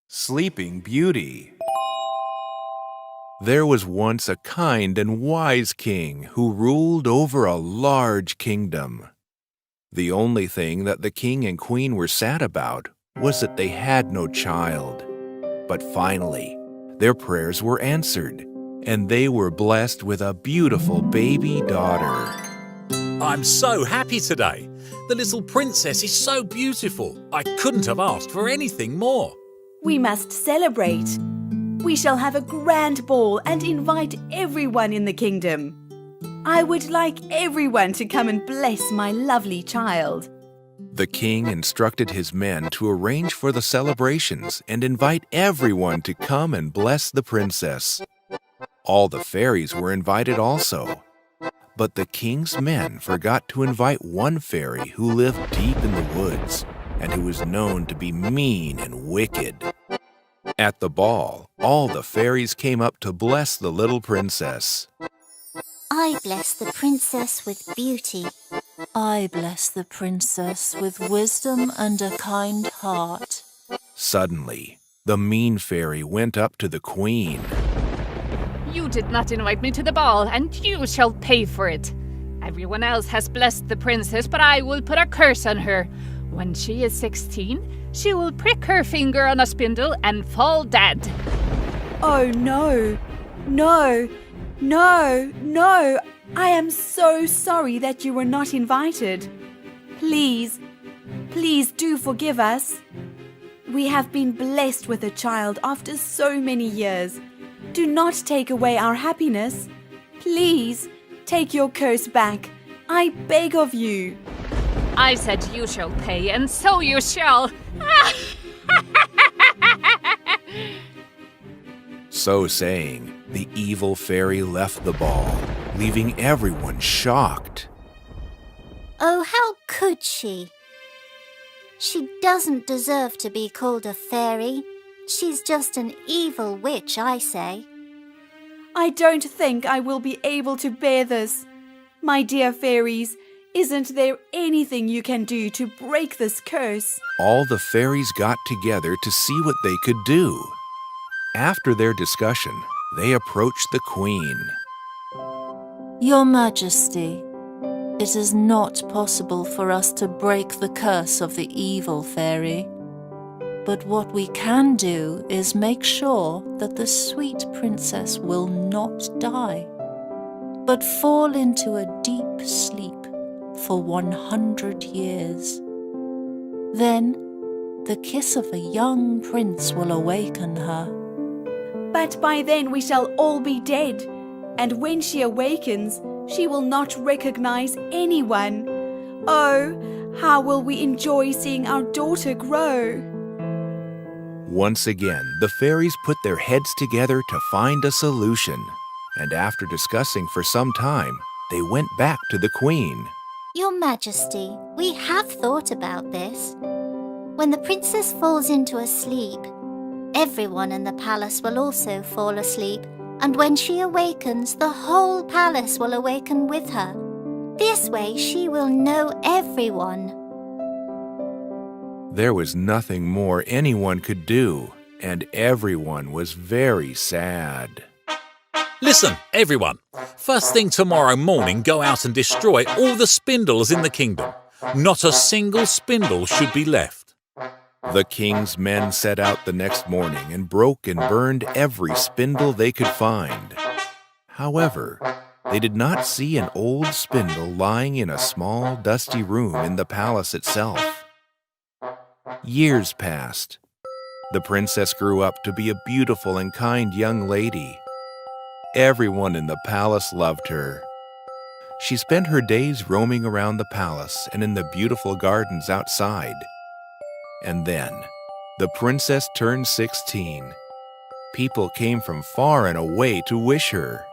Sleeping Beauty. There was once a kind and wise king who ruled over a large kingdom. The only thing that the king and queen were sad about was that they had no child. But finally, their prayers were answered, and they were blessed with a beautiful baby daughter. I'm so happy today. The little princess is so beautiful. I couldn't have asked for anything more. We must celebrate. We shall have a grand ball and invite everyone in the kingdom. I would like everyone to come and bless my lovely child. The king instructed his men to arrange for the celebrations and invite everyone to come and bless the princess. All the fairies were invited also. But the king's men forgot to invite one fairy who lived deep in the woods and who was known to be mean and wicked. At the ball, all the fairies came up to bless the little princess. I bless the princess with beauty. I bless the princess with wisdom and a kind heart. Suddenly, the mean fairy went up to the queen. You did not invite me to the ball, and you shall pay for it. Everyone else has blessed the princess, but I will put a curse on her. When she is 16, she will prick her finger on a spindle and fall dead. Oh no, no, no, no. I am so sorry that you were not invited. Please, please do forgive us. We have been blessed with a child after so many years. Do not take away our happiness. Please, take your curse back. I beg of you. I said you shall pay, and so you shall. So saying, the evil fairy left the ball, leaving everyone shocked. Oh, how could she? She doesn't deserve to be called a fairy. She's just an evil witch, I say. I don't think I will be able to bear this. My dear fairies, isn't there anything you can do to break this curse? All the fairies got together to see what they could do. After their discussion, they approached the queen. Your Majesty, it is not possible for us to break the curse of the evil fairy. But what we can do is make sure that the sweet princess will not die, but fall into a deep sleep for 100 years. Then the kiss of a young prince will awaken her. But by then we shall all be dead, and when she awakens, she will not recognize anyone. Oh, how will we enjoy seeing our daughter grow? Once again, the fairies put their heads together to find a solution, and after discussing for some time, they went back to the queen. Your Majesty, we have thought about this. When the princess falls into a sleep, everyone in the palace will also fall asleep, and when she awakens, the whole palace will awaken with her. This way she will know everyone. There was nothing more anyone could do, and everyone was very sad. Listen, everyone. First thing tomorrow morning, go out and destroy all the spindles in the kingdom. Not a single spindle should be left. The king's men set out the next morning and broke and burned every spindle they could find. However, they did not see an old spindle lying in a small, dusty room in the palace itself. Years passed. The princess grew up to be a beautiful and kind young lady. Everyone in the palace loved her. She spent her days roaming around the palace and in the beautiful gardens outside. And then, the princess turned 16. People came from far and away to wish her.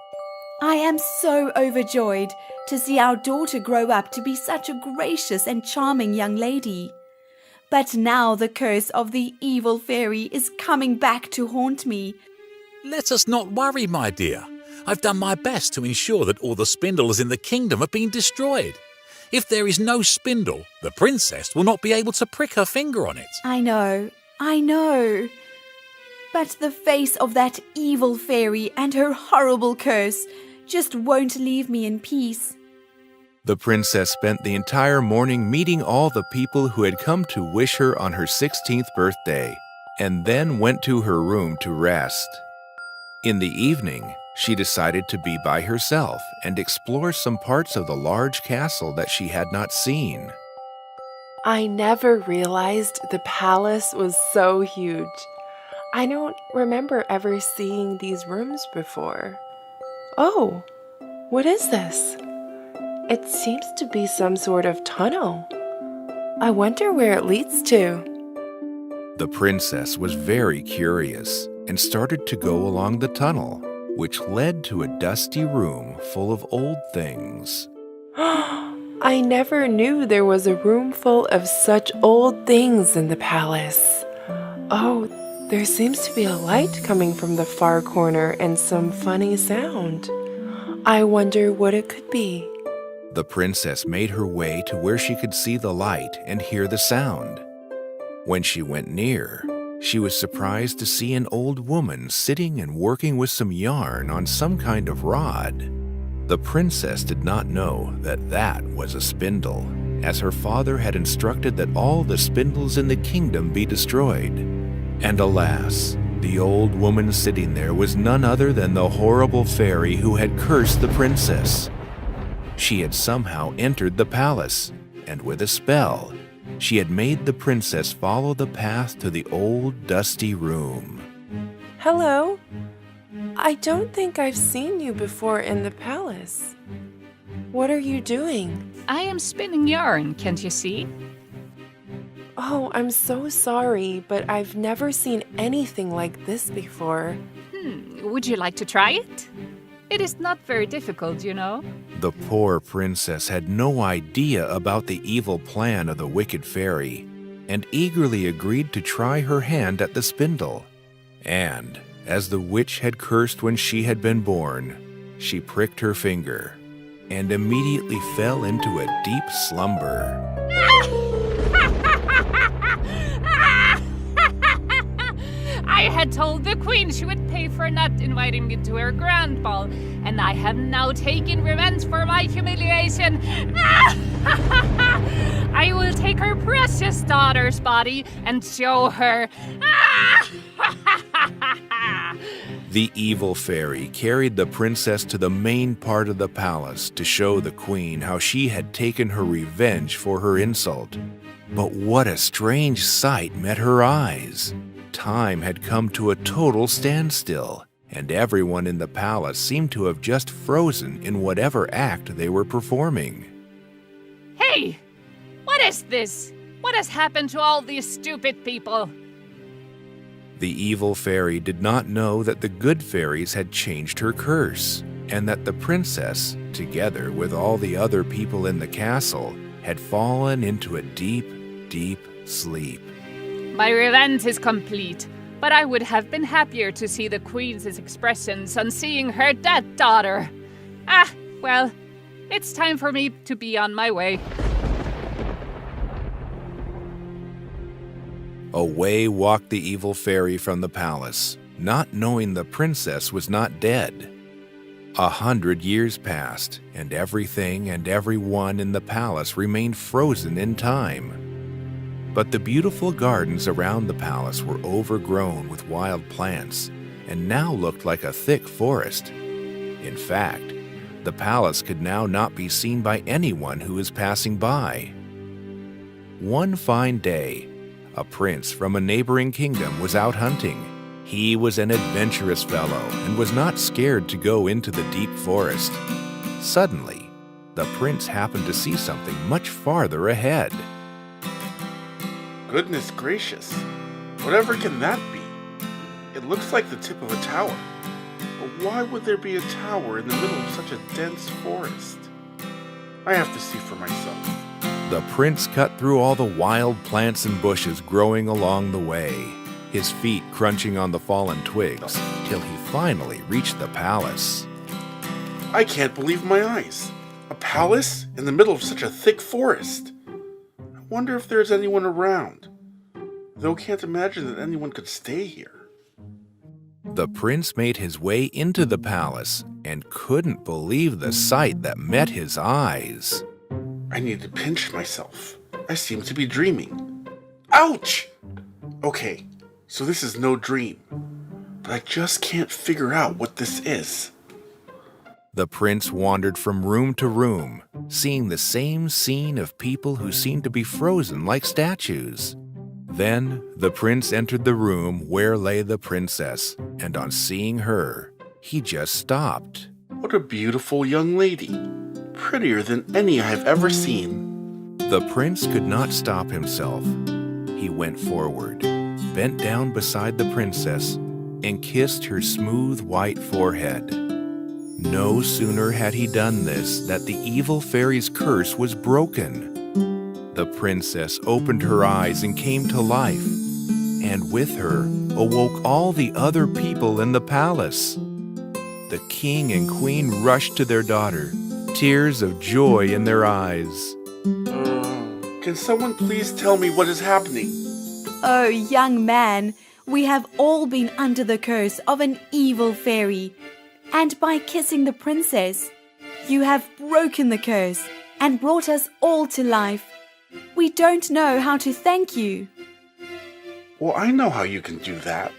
I am so overjoyed to see our daughter grow up to be such a gracious and charming young lady. But now the curse of the evil fairy is coming back to haunt me. Let us not worry, my dear. I've done my best to ensure that all the spindles in the kingdom have been destroyed. If there is no spindle, the princess will not be able to prick her finger on it. I know. But the face of that evil fairy and her horrible curse just won't leave me in peace. The princess spent the entire morning meeting all the people who had come to wish her on her 16th birthday, and then went to her room to rest. In the evening, she decided to be by herself and explore some parts of the large castle that she had not seen. I never realized the palace was so huge. I don't remember ever seeing these rooms before. Oh, what is this? It seems to be some sort of tunnel. I wonder where it leads to. The princess was very curious and started to go along the tunnel, which led to a dusty room full of old things. I never knew there was a room full of such old things in the palace. Oh, there seems to be a light coming from the far corner and some funny sound. I wonder what it could be. The princess made her way to where she could see the light and hear the sound. When she went near, she was surprised to see an old woman sitting and working with some yarn on some kind of rod. The princess did not know that that was a spindle, as her father had instructed that all the spindles in the kingdom be destroyed. And alas, the old woman sitting there was none other than the horrible fairy who had cursed the princess. She had somehow entered the palace, and with a spell, she had made the princess follow the path to the old dusty room. Hello? I don't think I've seen you before in the palace. What are you doing? I am spinning yarn, can't you see? Oh, I'm so sorry, but I've never seen anything like this before. Would you like to try it? It is not very difficult, you know. The poor princess had no idea about the evil plan of the wicked fairy, and eagerly agreed to try her hand at the spindle. And, as the witch had cursed when she had been born, she pricked her finger, and immediately fell into a deep slumber. I had told the queen she would pay for not inviting me to her grand ball, and I have now taken revenge for my humiliation. I will take her precious daughter's body and show her. The evil fairy carried the princess to the main part of the palace to show the queen how she had taken her revenge for her insult. But what a strange sight met her eyes! Time had come to a total standstill, and everyone in the palace seemed to have just frozen in whatever act they were performing. Hey! What is this? What has happened to all these stupid people? The evil fairy did not know that the good fairies had changed her curse, and that the princess, together with all the other people in the castle, had fallen into a deep, deep sleep. My revenge is complete, but I would have been happier to see the queen's expressions on seeing her dead daughter. Well, it's time for me to be on my way. Away walked the evil fairy from the palace, not knowing the princess was not dead. 100 years passed, and everything and everyone in the palace remained frozen in time. But the beautiful gardens around the palace were overgrown with wild plants, and now looked like a thick forest. In fact, the palace could now not be seen by anyone who was passing by. One fine day, a prince from a neighboring kingdom was out hunting. He was an adventurous fellow and was not scared to go into the deep forest. Suddenly, the prince happened to see something much farther ahead. Goodness gracious, whatever can that be? It looks like the tip of a tower. But why would there be a tower in the middle of such a dense forest? I have to see for myself. The prince cut through all the wild plants and bushes growing along the way, his feet crunching on the fallen twigs, till he finally reached the palace. I can't believe my eyes. A palace in the middle of such a thick forest. I wonder if there's anyone around. Though can't imagine that anyone could stay here. The prince made his way into the palace and couldn't believe the sight that met his eyes. I need to pinch myself. I seem to be dreaming. Ouch! Okay, so this is no dream. But I just can't figure out what this is. The prince wandered from room to room, seeing the same scene of people who seemed to be frozen like statues. Then the prince entered the room where lay the princess, and on seeing her, he just stopped. What a beautiful young lady. Prettier than any I have ever seen. The prince could not stop himself. He went forward, bent down beside the princess, and kissed her smooth white forehead. No sooner had he done this than the evil fairy's curse was broken. The princess opened her eyes and came to life, and with her awoke all the other people in the palace. The king and queen rushed to their daughter, tears of joy in their eyes. Can someone please tell me what is happening? Oh, young man, we have all been under the curse of an evil fairy. And by kissing the princess, you have broken the curse and brought us all to life. We don't know how to thank you. Well, I know how you can do that.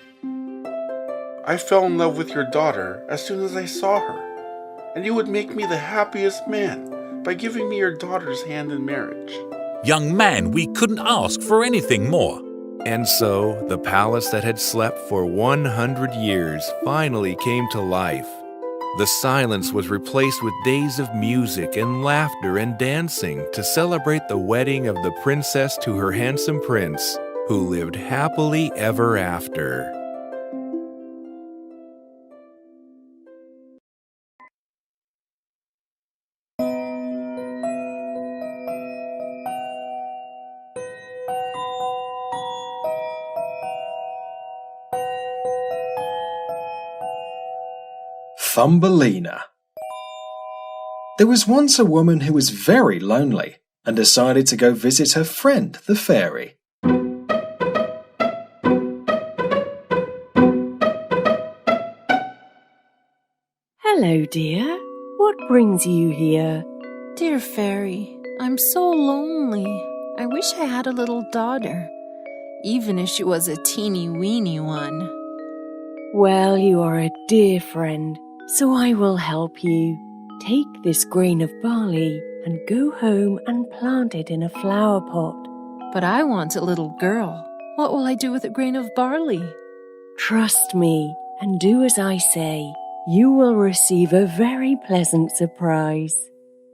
I fell in love with your daughter as soon as I saw her, and you would make me the happiest man by giving me your daughter's hand in marriage. Young man, we couldn't ask for anything more. And so the palace that had slept for 100 years finally came to life. The silence was replaced with days of music and laughter and dancing to celebrate the wedding of the princess to her handsome prince, who lived happily ever after. Thumbelina. There was once a woman who was very lonely and decided to go visit her friend, the fairy. Hello, dear. What brings you here? Dear fairy, I'm so lonely. I wish I had a little daughter, even if she was a teeny-weeny one. Well, you are a dear friend, so I will help you. Take this grain of barley and go home and plant it in a flower pot. But I want a little girl. What will I do with a grain of barley? Trust me and do as I say. You will receive a very pleasant surprise.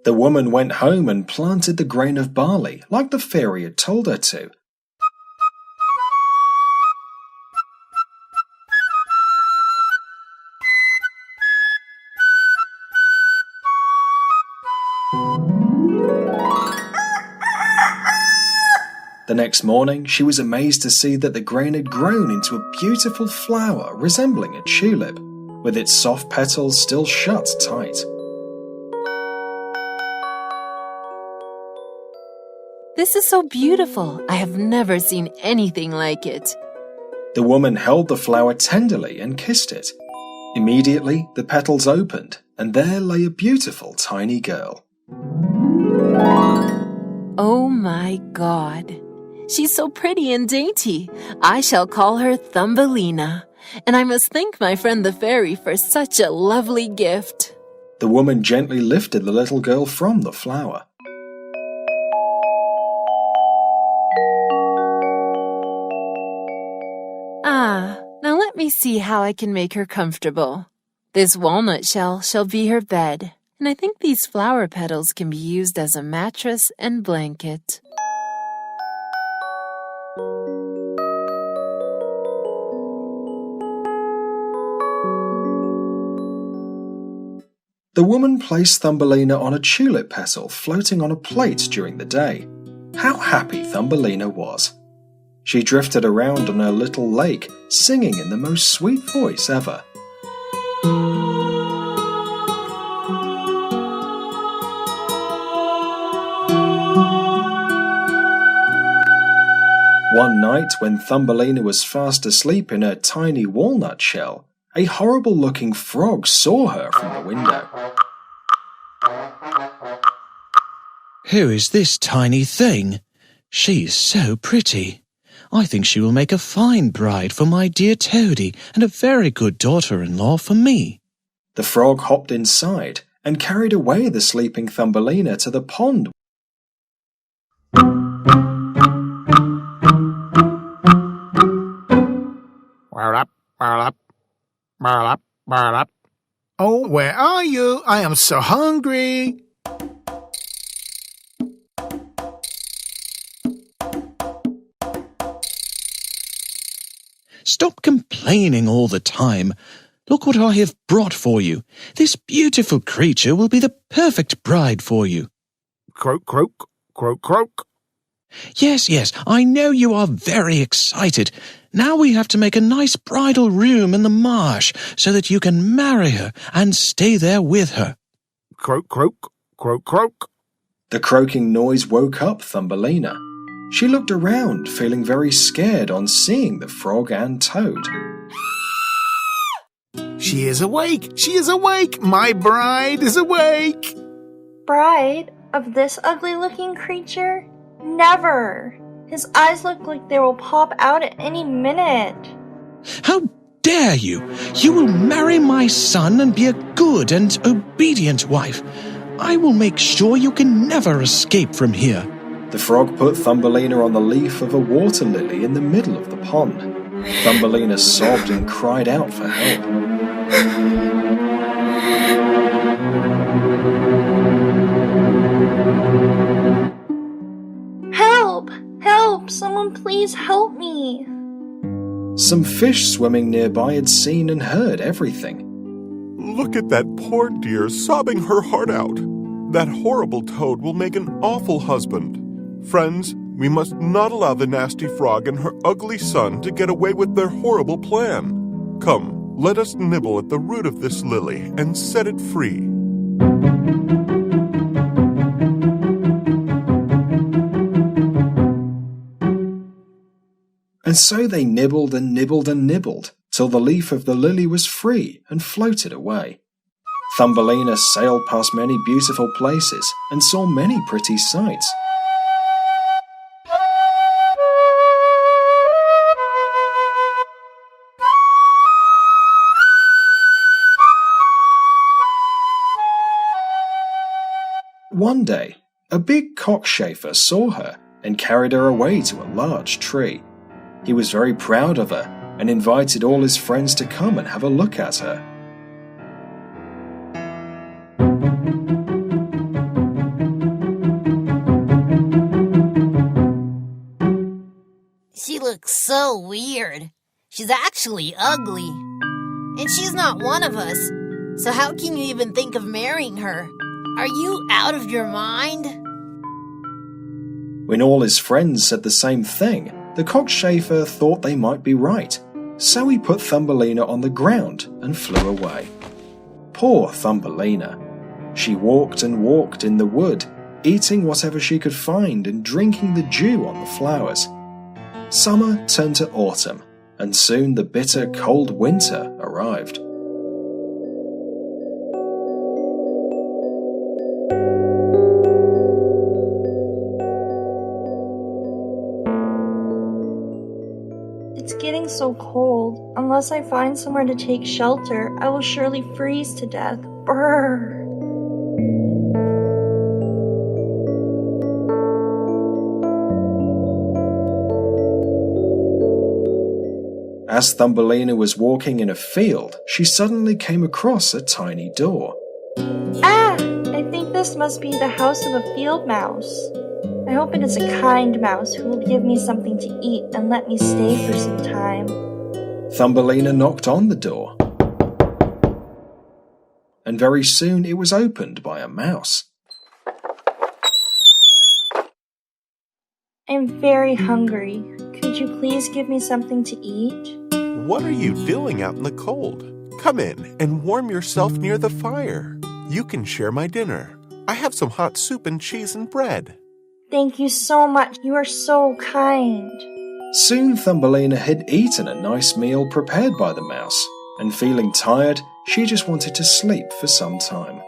The woman went home and planted the grain of barley like the fairy had told her to. The next morning, she was amazed to see that the grain had grown into a beautiful flower resembling a tulip, with its soft petals still shut tight. This is so beautiful. I have never seen anything like it. The woman held the flower tenderly and kissed it. Immediately, the petals opened, and there lay a beautiful tiny girl. Oh my God. She's so pretty and dainty. I shall call her Thumbelina. And I must thank my friend the fairy for such a lovely gift. The woman gently lifted the little girl from the flower. Now let me see how I can make her comfortable. This walnut shell shall be her bed, and I think these flower petals can be used as a mattress and blanket. The woman placed Thumbelina on a tulip petal floating on a plate during the day. How happy Thumbelina was! She drifted around on her little lake, singing in the most sweet voice ever. One night, when Thumbelina was fast asleep in her tiny walnut shell, a horrible-looking frog saw her from the window. Who is this tiny thing? She's so pretty. I think she will make a fine bride for my dear Toady and a very good daughter-in-law for me. The frog hopped inside and carried away the sleeping Thumbelina to the pond. Oh, where are you? I am so hungry. Stop complaining all the time. Look what I have brought for you. This beautiful creature will be the perfect bride for you. Croak, croak, croak, croak. Yes, I know you are very excited. Now we have to make a nice bridal room in the marsh so that you can marry her and stay there with her. Croak, croak, croak, croak. The croaking noise woke up Thumbelina. She looked around, feeling very scared on seeing the frog and toad. She is awake! She is awake! My bride is awake! Bride of this ugly-looking creature? Never! His eyes look like they will pop out at any minute. How dare you! You will marry my son and be a good and obedient wife. I will make sure you can never escape from here. The frog put Thumbelina on the leaf of a water lily in the middle of the pond. Thumbelina sobbed and cried out for help. Help! Help! Someone please help me! Some fish swimming nearby had seen and heard everything. Look at that poor dear sobbing her heart out. That horrible toad will make an awful husband. Friends, we must not allow the nasty frog and her ugly son to get away with their horrible plan. Come, let us nibble at the root of this lily and set it free. And so they nibbled and nibbled and nibbled, till the leaf of the lily was free and floated away. Thumbelina sailed past many beautiful places and saw many pretty sights. One day, a big cockchafer saw her and carried her away to a large tree. He was very proud of her and invited all his friends to come and have a look at her. She looks so weird. She's actually ugly. And she's not one of us. So how can you even think of marrying her? Are you out of your mind? When all his friends said the same thing, the cockchafer thought they might be right. So he put Thumbelina on the ground and flew away. Poor Thumbelina. She walked and walked in the wood, eating whatever she could find and drinking the dew on the flowers. Summer turned to autumn, and soon the bitter cold winter arrived. It's getting so cold. Unless I find somewhere to take shelter, I will surely freeze to death. Brrr! As Thumbelina was walking in a field, she suddenly came across a tiny door. Ah! I think this must be the house of a field mouse. I hope it is a kind mouse who will give me something to eat and let me stay for some time. Thumbelina knocked on the door, and very soon it was opened by a mouse. I'm very hungry. Could you please give me something to eat? What are you doing out in the cold? Come in and warm yourself near the fire. You can share my dinner. I have some hot soup and cheese and bread. Thank you so much. You are so kind. Soon Thumbelina had eaten a nice meal prepared by the mouse, and feeling tired, she just wanted to sleep for some time.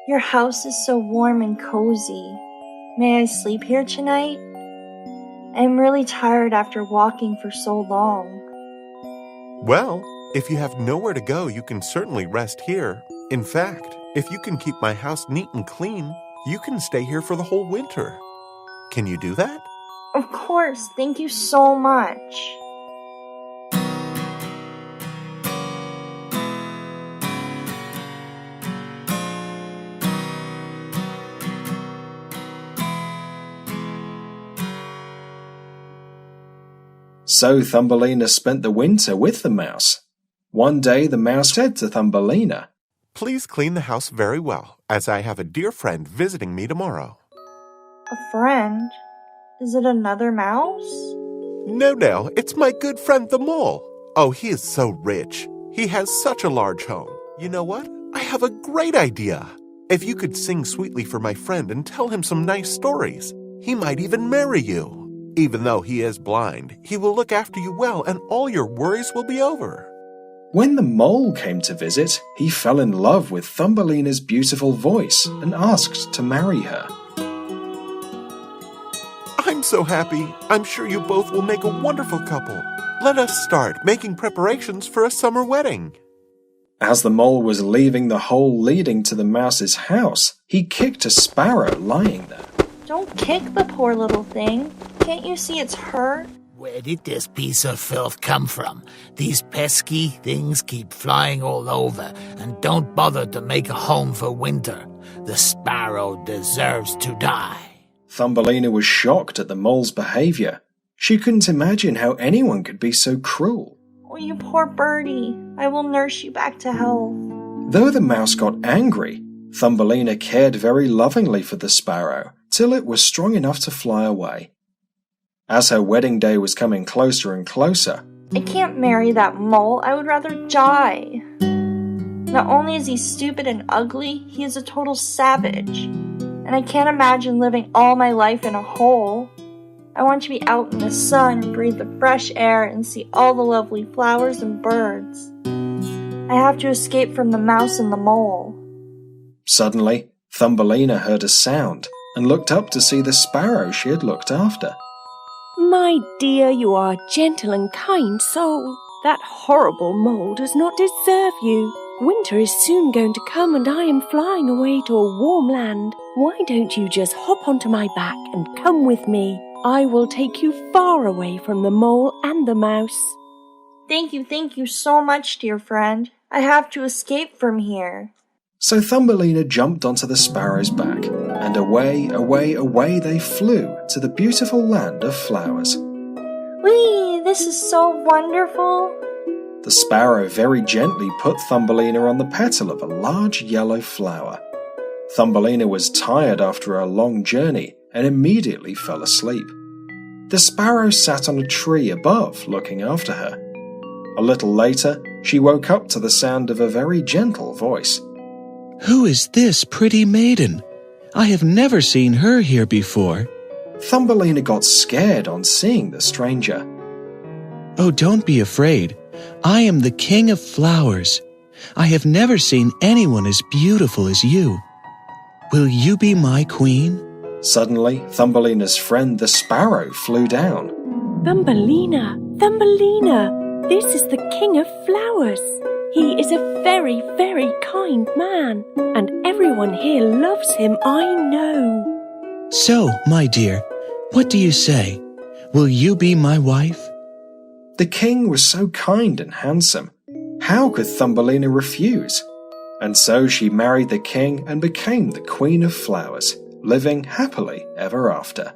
Your house is so warm and cozy. May I sleep here tonight? I am really tired after walking for so long. Well, if you have nowhere to go, you can certainly rest here. In fact, if you can keep my house neat and clean, you can stay here for the whole winter. Can you do that? Of course, thank you so much. So Thumbelina spent the winter with the mouse. One day the mouse said to Thumbelina, Please clean the house very well, as I have a dear friend visiting me tomorrow. A friend? Is it another mouse? No, it's my good friend the mole. Oh, he is so rich. He has such a large home. You know what? I have a great idea. If you could sing sweetly for my friend and tell him some nice stories, he might even marry you. Even though he is blind, he will look after you well and all your worries will be over. When the mole came to visit, he fell in love with Thumbelina's beautiful voice and asked to marry her. I'm so happy. I'm sure you both will make a wonderful couple. Let us start making preparations for a summer wedding. As the mole was leaving the hole leading to the mouse's house, he kicked a sparrow lying there. Don't kick the poor little thing. Can't you see it's hurt? Where did this piece of filth come from? These pesky things keep flying all over and don't bother to make a home for winter. The sparrow deserves to die. Thumbelina was shocked at the mole's behavior. She couldn't imagine how anyone could be so cruel. Oh, you poor birdie. I will nurse you back to health. Though the mouse got angry, Thumbelina cared very lovingly for the sparrow till it was strong enough to fly away. As her wedding day was coming closer and closer, I can't marry that mole. I would rather die. Not only is he stupid and ugly, he is a total savage. And I can't imagine living all my life in a hole. I want to be out in the sun, breathe the fresh air, and see all the lovely flowers and birds. I have to escape from the mouse and the mole. Suddenly, Thumbelina heard a sound and looked up to see the sparrow she had looked after. My dear, you are a gentle and kind soul. That horrible mole does not deserve you. Winter is soon going to come and I am flying away to a warm land. Why don't you just hop onto my back and come with me? I will take you far away from the mole and the mouse. Thank you so much, dear friend. I have to escape from here. So Thumbelina jumped onto the sparrow's back, and away, away, away they flew to the beautiful land of flowers. Whee! This is so wonderful. The sparrow very gently put Thumbelina on the petal of a large yellow flower. Thumbelina was tired after a long journey and immediately fell asleep. The sparrow sat on a tree above, looking after her. A little later, she woke up to the sound of a very gentle voice. Who is this pretty maiden? I have never seen her here before. Thumbelina got scared on seeing the stranger. Oh, don't be afraid. I am the king of flowers. I have never seen anyone as beautiful as you. Will you be my queen? Suddenly, Thumbelina's friend the sparrow flew down. Thumbelina, this is the king of flowers. He is a very, very kind man, and everyone here loves him, I know. So, my dear, what do you say? Will you be my wife? The king was so kind and handsome. How could Thumbelina refuse? And so she married the king and became the queen of flowers, living happily ever after.